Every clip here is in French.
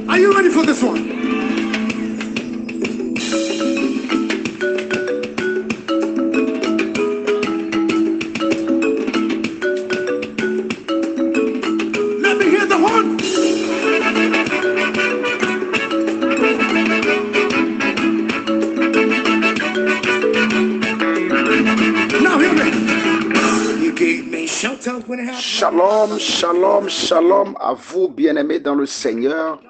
Are you ready for this one? Let me hear the horn. Now hear me. You gave me shelter when it happened. Shalom, shalom, shalom à vous bien-aimés dans le Seigneur.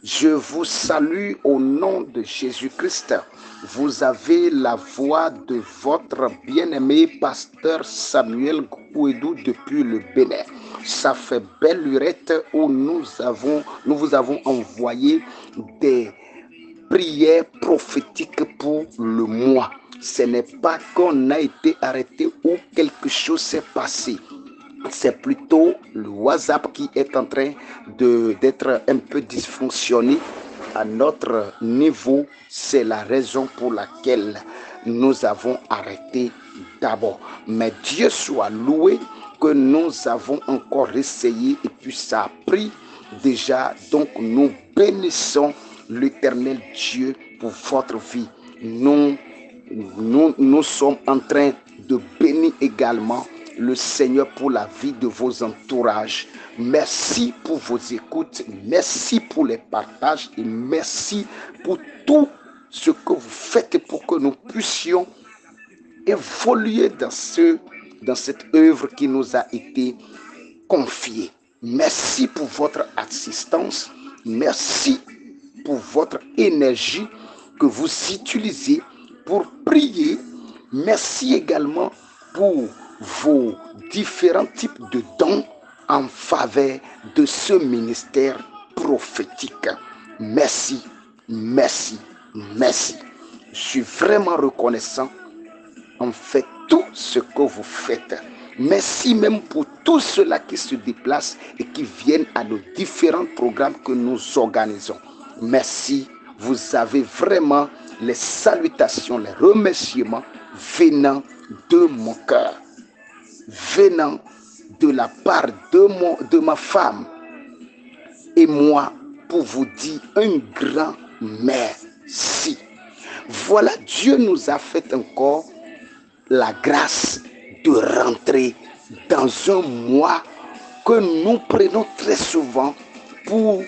Je vous salue au nom de Jésus-Christ. Vous avez la voix de votre bien-aimé pasteur Samuel Gouedou depuis le Bénin. Ça fait belle lurette où nous vous avons envoyé des prières prophétiques pour le mois. Ce n'est pas qu'on a été arrêté ou quelque chose s'est passé. C'est plutôt le WhatsApp qui est en train d'être un peu dysfonctionné à notre niveau. C'est la raison pour laquelle nous avons arrêté d'abord. Mais Dieu soit loué que nous avons encore essayé et puis ça a pris déjà. Donc nous bénissons l'Éternel Dieu pour votre vie. Nous sommes en train de bénir également le Seigneur pour la vie de vos entourages. Merci pour vos écoutes, merci pour les partages et merci pour tout ce que vous faites pour que nous puissions évoluer dans cette œuvre qui nous a été confiée. Merci pour votre assistance, merci pour votre énergie que vous utilisez pour prier. Merci également pour vos différents types de dons en faveur de ce ministère prophétique. Merci, merci, merci. Je suis vraiment reconnaissant en fait tout ce que vous faites. Merci même pour tous ceux-là qui se déplacent et qui viennent à nos différents programmes que nous organisons. Merci, vous avez vraiment les salutations, les remerciements venant de mon cœur, venant de la part de ma femme et moi pour vous dire un grand merci. Voilà, Dieu nous a fait encore la grâce de rentrer dans un mois que nous prenons très souvent pour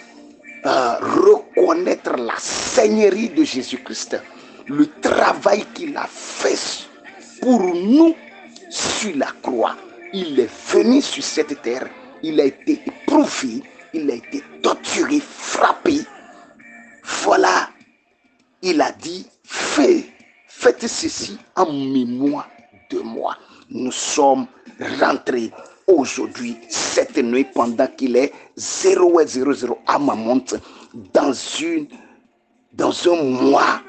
reconnaître la Seigneurie de Jésus-Christ, le travail qu'il a fait pour nous sur la croix. Il est venu sur cette terre, il a été éprouvé, il a été torturé, frappé. Voilà, il a dit, faites ceci en mémoire de moi. Nous sommes rentrés aujourd'hui, cette nuit, pendant qu'il est 0h00 à ma montre, dans un mois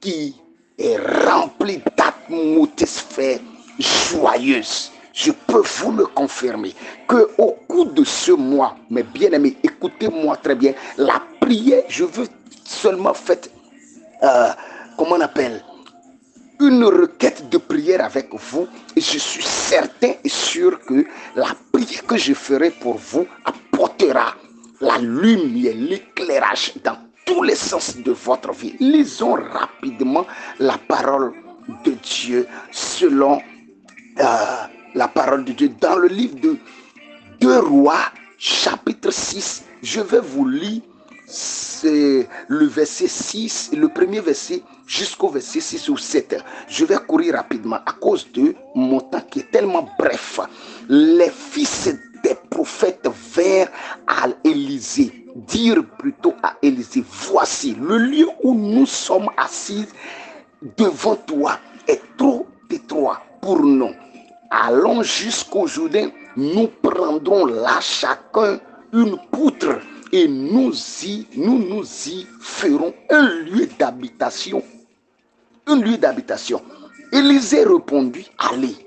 qui est rempli d'atmosphère joyeuse. Je peux vous le confirmer qu'au cours de ce mois, mes bien-aimés, écoutez-moi très bien, la prière, je veux seulement faire, comment on appelle, une requête de prière avec vous, et je suis certain et sûr que la prière que je ferai pour vous apportera la lumière, l'éclairage dans tous les sens de votre vie. Lisons rapidement la parole de Dieu selon la parole de Dieu dans le livre de 2 Rois chapitre 6. Je vais vous lire le verset 6, le premier verset jusqu'au verset 6 ou 7. Je vais courir rapidement à cause de mon temps qui est tellement bref. Les fils des prophètes vinrent à Élisée, dire plutôt à Élisée, voici le lieu où nous sommes assis devant toi est trop étroit pour nous. Allons jusqu'au Jourdain, nous prendrons là chacun une poutre et nous nous y ferons un lieu d'habitation. Un lieu d'habitation. Élisée répondit, allez.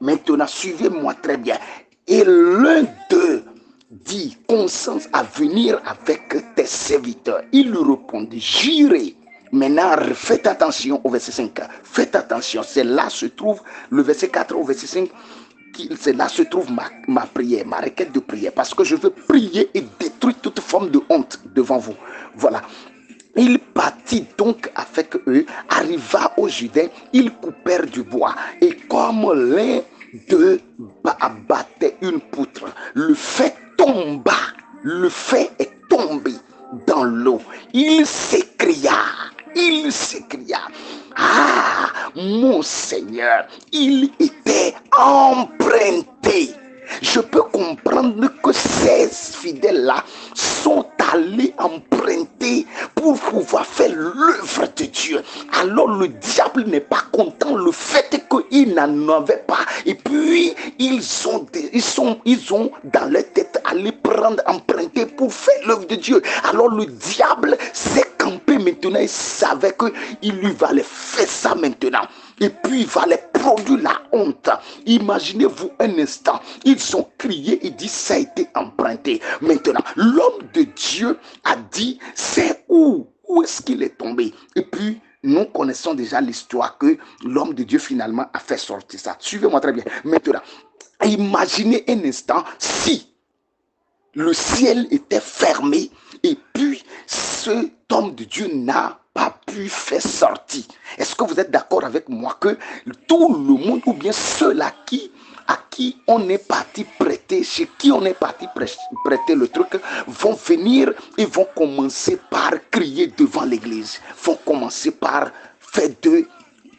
Maintenant, suivez-moi très bien. Et l'un d'eux dit, consente à venir avec tes serviteurs. Il lui répondit, j'irai. Maintenant, faites attention au verset 5. Faites attention, c'est là se trouve le verset 4 au verset 5. C'est là se trouve ma prière, ma requête de prière. Parce que je veux prier et détruire toute forme de honte devant vous. Voilà. Il partit donc avec eux, arriva au Judée, ils coupèrent du bois. Et comme l'un d'eux abattait une poutre, le fait tomba, le fait est tombé dans l'eau. Il s'écria, ah, mon Seigneur, il était emprunté. Je peux comprendre que ces fidèles-là sont allés emprunter pour pouvoir faire l'œuvre de Dieu. Alors le diable n'est pas content le fait qu'ils n'en avaient pas. Et puis ils ont dans leur tête allé prendre, emprunter pour faire l'œuvre de Dieu. Alors le diable s'est campé maintenant. Il savait qu'il lui valait faire ça maintenant. Et puis il va les produire la honte. Imaginez-vous un instant. Ils ont crié et dit ça a été emprunté. Maintenant, l'homme de Dieu a dit c'est où est-ce qu'il est tombé. Et puis nous connaissons déjà l'histoire que l'homme de Dieu finalement a fait sortir ça. Suivez-moi très bien. Maintenant, imaginez un instant si le ciel était fermé et puis cet homme de Dieu n'a pas pu faire sortir. Est-ce que vous êtes d'accord avec moi que tout le monde ou bien ceux-là à qui on est parti prêter, chez qui on est parti prêter le truc, vont venir et vont commencer par crier devant l'église, vont commencer par faire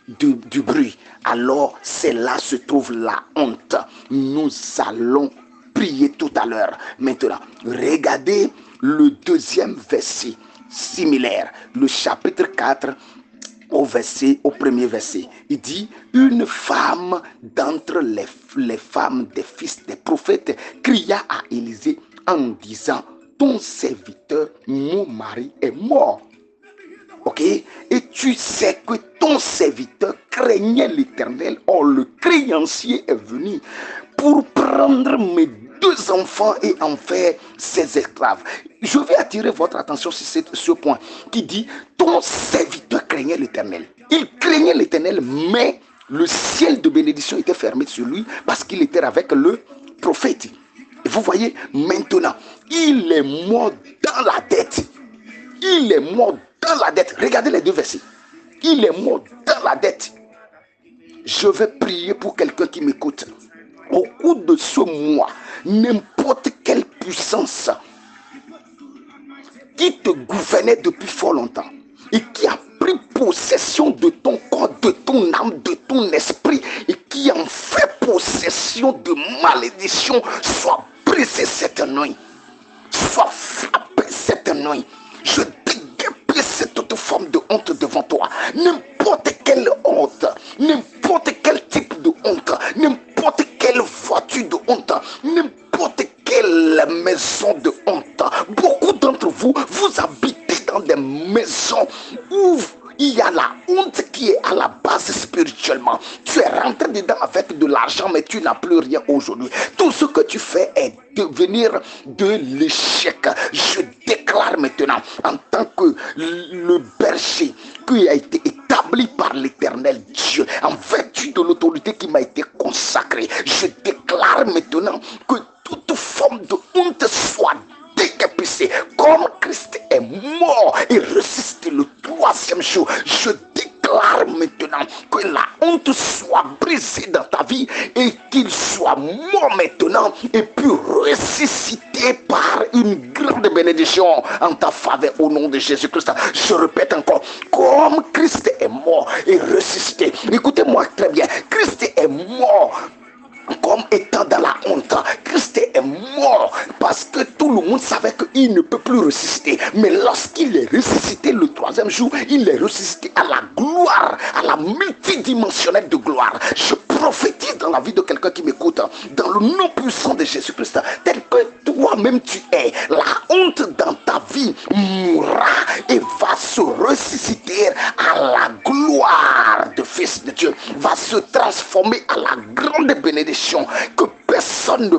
du bruit. Alors c'est là se trouve la honte. Nous allons prier tout à l'heure. Maintenant, regardez le deuxième verset similaire, le chapitre 4 au premier verset. Il dit, une femme d'entre les femmes des fils des prophètes cria à Élisée en disant, ton serviteur, mon mari est mort. Ok? Et tu sais que ton serviteur craignait l'Éternel. Or, le créancier est venu pour prendre mes 2 enfants et en faire ses esclaves. Je vais attirer votre attention sur ce point qui dit, ton serviteur craignait l'Éternel. Il craignait l'Éternel, mais le ciel de bénédiction était fermé sur lui parce qu'il était avec le prophète. Et vous voyez, maintenant, il est mort dans la dette. Il est mort dans la dette. Regardez les 2 versets. Il est mort dans la dette. Je vais prier pour quelqu'un qui m'écoute. Au cours de ce mois, n'importe quelle puissance qui te gouvernait depuis fort longtemps et qui a pris possession de ton corps, de ton âme, de ton esprit et qui en fait possession de malédiction, soit brisé cette nuit, soit frappé cette nuit. Je déguerpis cette autre forme de honte devant toi. N'importe quelle honte, n'importe quel type de honte, n'importe quelle voiture de honte, n'importe quelle maison de honte. Beaucoup d'entre vous, vous habitez dans des maisons où il y a la honte qui est à la base spirituellement. Tu es rentré dedans avec de l'argent, mais tu n'as plus rien aujourd'hui. Tout ce que tu fais est devenir de l'échec. Je déclare maintenant, en tant que le berger qui a été établi par l'Éternel Dieu, en vertu de l'autorité qui m'a été consacrée, je déclare maintenant que toute forme de honte soit décapité. Comme Christ est mort et ressuscité le 3e jour, je déclare maintenant que la honte soit brisée dans ta vie et qu'il soit mort maintenant et puis ressuscité par une grande bénédiction en ta faveur au nom de Jésus-Christ. Je répète encore, comme Christ est mort et ressuscité. Écoutez-moi très bien, Christ est mort comme étant dans la honte. Christ est mort parce que tout le monde savait qu'il ne peut plus ressusciter. Mais lorsqu'il est ressuscité le 3e jour, il est ressuscité à la gloire, à la multidimensionnelle de gloire. Je prophétise dans la vie de quelqu'un qui m'écoute, dans le nom puissant de Jésus-Christ, tel que toi-même tu es. La honte dans ta vie mourra et va se ressusciter à la gloire de Fils de Dieu, va se transformer à la grande bénédiction que personne ne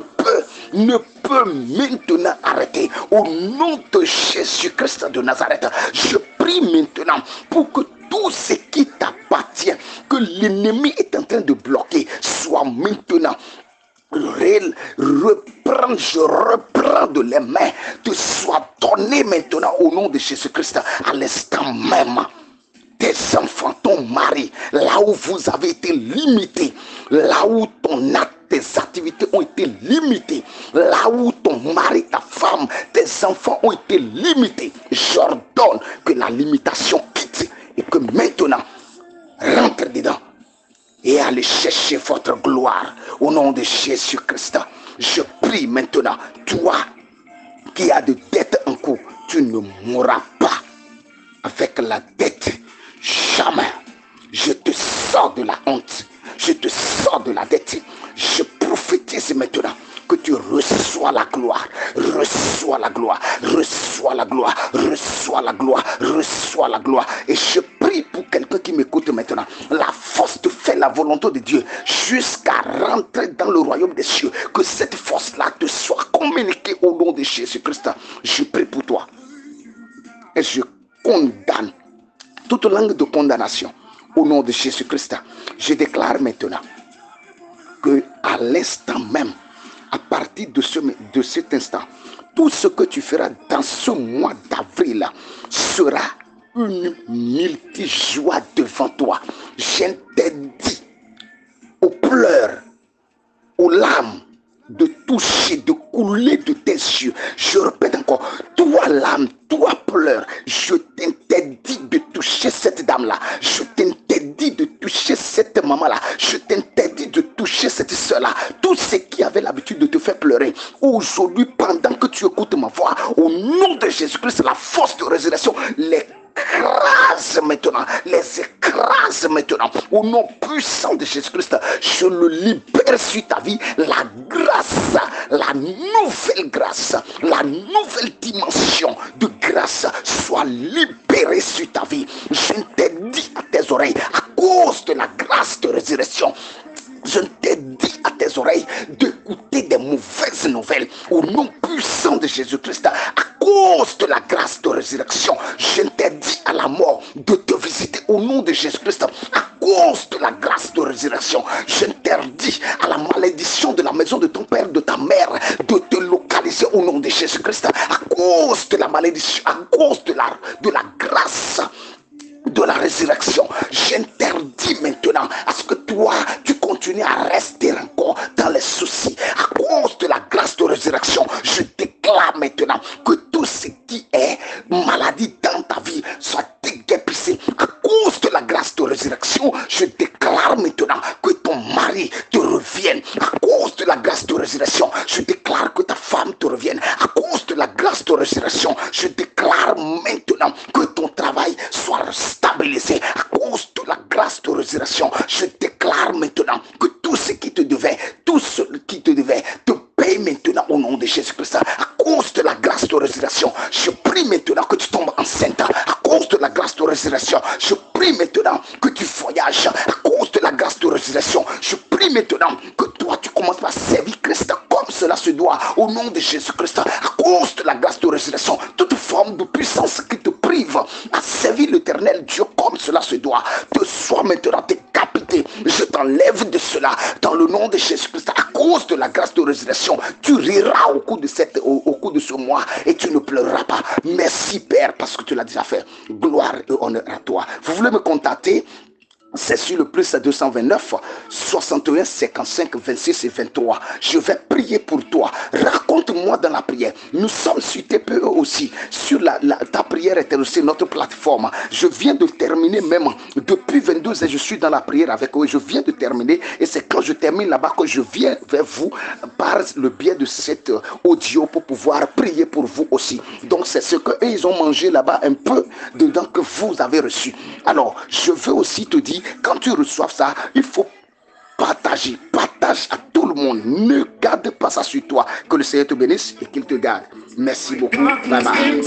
peut maintenant arrêter. Au nom de Jésus-Christ de Nazareth, je prie maintenant pour que tout ce qui t'appartient, que l'ennemi est en train de bloquer, soit maintenant je reprends de les mains, te soit donné maintenant au nom de Jésus-Christ à l'instant même. Tes enfants, ton mari, là où vous avez été limités, là où tes activités ont été limitées, là où ton mari, ta femme, tes enfants ont été limités, j'ordonne que la limitation quitte et que maintenant, rentre dedans et allez chercher votre gloire au nom de Jésus-Christ. Je prie maintenant, toi qui as de dettes en cours, tu ne mourras pas avec la dette. Jamais. Je te sors de la honte. Je te sors de la dette. Je prophétise maintenant que tu reçois la gloire. Reçois la gloire. Reçois la gloire. Reçois la gloire. Reçois la gloire. Et je prie pour quelqu'un qui m'écoute maintenant. La force de faire la volonté de Dieu jusqu'à rentrer dans le royaume des cieux. Que cette force-là te soit communiquée au nom de Jésus-Christ. Je prie pour toi. Et je condamne toute langue de condamnation au nom de Jésus-Christ. Je déclare maintenant que à l'instant même, à partir de cet instant, tout ce que tu feras dans ce mois d'avril sera une multi-joie devant toi. J'interdis aux pleurs, aux larmes, de toucher, de couler de tes yeux. Je répète encore, toi l'âme, toi pleur, je t'interdis de toucher cette dame-là. Je t'interdis de toucher cette maman-là. Je t'interdis de toucher cette soeur-là. Tout ce qui avait l'habitude de te faire pleurer, aujourd'hui, pendant que tu écoutes ma voix, au nom de Jésus-Christ, la force de résurrection, les écrase maintenant, les écrase maintenant au nom puissant de Jésus-Christ. Je le libère sur ta vie, la grâce, la nouvelle grâce, la nouvelle dimension de grâce soit libérée sur ta vie. Je t'interdis à tes oreilles, à cause de la grâce de résurrection, je t'interdis à tes oreilles d'écouter des mauvaises nouvelles au nom puissant de Jésus-Christ. À cause de la grâce de résurrection, j'interdis à la mort de te visiter au nom de Jésus-Christ. À cause de la grâce de résurrection, j'interdis à la malédiction de la maison de ton père, de ta mère, de te localiser au nom de Jésus-Christ. À cause de la malédiction, à cause de la grâce de la résurrection, j'interdis maintenant à ce que toi, tu continues à rester encore dans les soucis. À cause de la grâce de résurrection, je déclare maintenant que tout ce qui est maladie dans ta vie soit déguerpissé. À cause de la grâce de résurrection, je déclare maintenant que ton mari te revienne. À cause de la grâce de résurrection, je déclare que ta femme te revienne. À cause de la grâce de résurrection, je déclare maintenant que ton travail soit stabilisé. À cause de la grâce de résurrection, je déclare maintenant que tout ce qui te devait te paye maintenant au nom de Jésus-Christ. À cause de la grâce de résurrection, je prie maintenant que tu tombes enceinte. À cause de la grâce de résurrection, je prie maintenant que tu voyages. À cause de la grâce de résurrection, je prie maintenant que toi tu commences à servir Christ comme cela se doit au nom de Jésus-Christ. À cause de la grâce de résurrection, toute forme de puissance qui te prive à servir l'éternel Dieu comme cela se doit, te soit maintenant décapité. Je t'enlève de cela dans le nom de Jésus-Christ. À cause de la grâce de résurrection, tu riras au cours de ce mois et tu ne pleureras pas. Merci Père parce que tu l'as déjà fait. Gloire et honneur à toi. Vous voulez me contacter? C'est sur le plus 229 61 55 26 et 23. Je vais prier pour toi. Raconte-moi dans la prière. Nous sommes sur TPE aussi. Sur ta prière est aussi notre plateforme. Je viens de terminer même. Depuis 22 ans, je suis dans la prière avec eux. Je viens de terminer. Et c'est quand je termine là-bas que je viens vers vous par le biais de cet audio pour pouvoir prier pour vous aussi. Donc c'est ce qu'eux ils ont mangé là-bas un peu dedans que vous avez reçu. Alors je veux aussi te dire, quand tu reçois ça, il faut partager, partage à tout le monde. Ne garde pas ça sur toi. Que le Seigneur te bénisse et qu'il te garde. Merci beaucoup. Bye bye.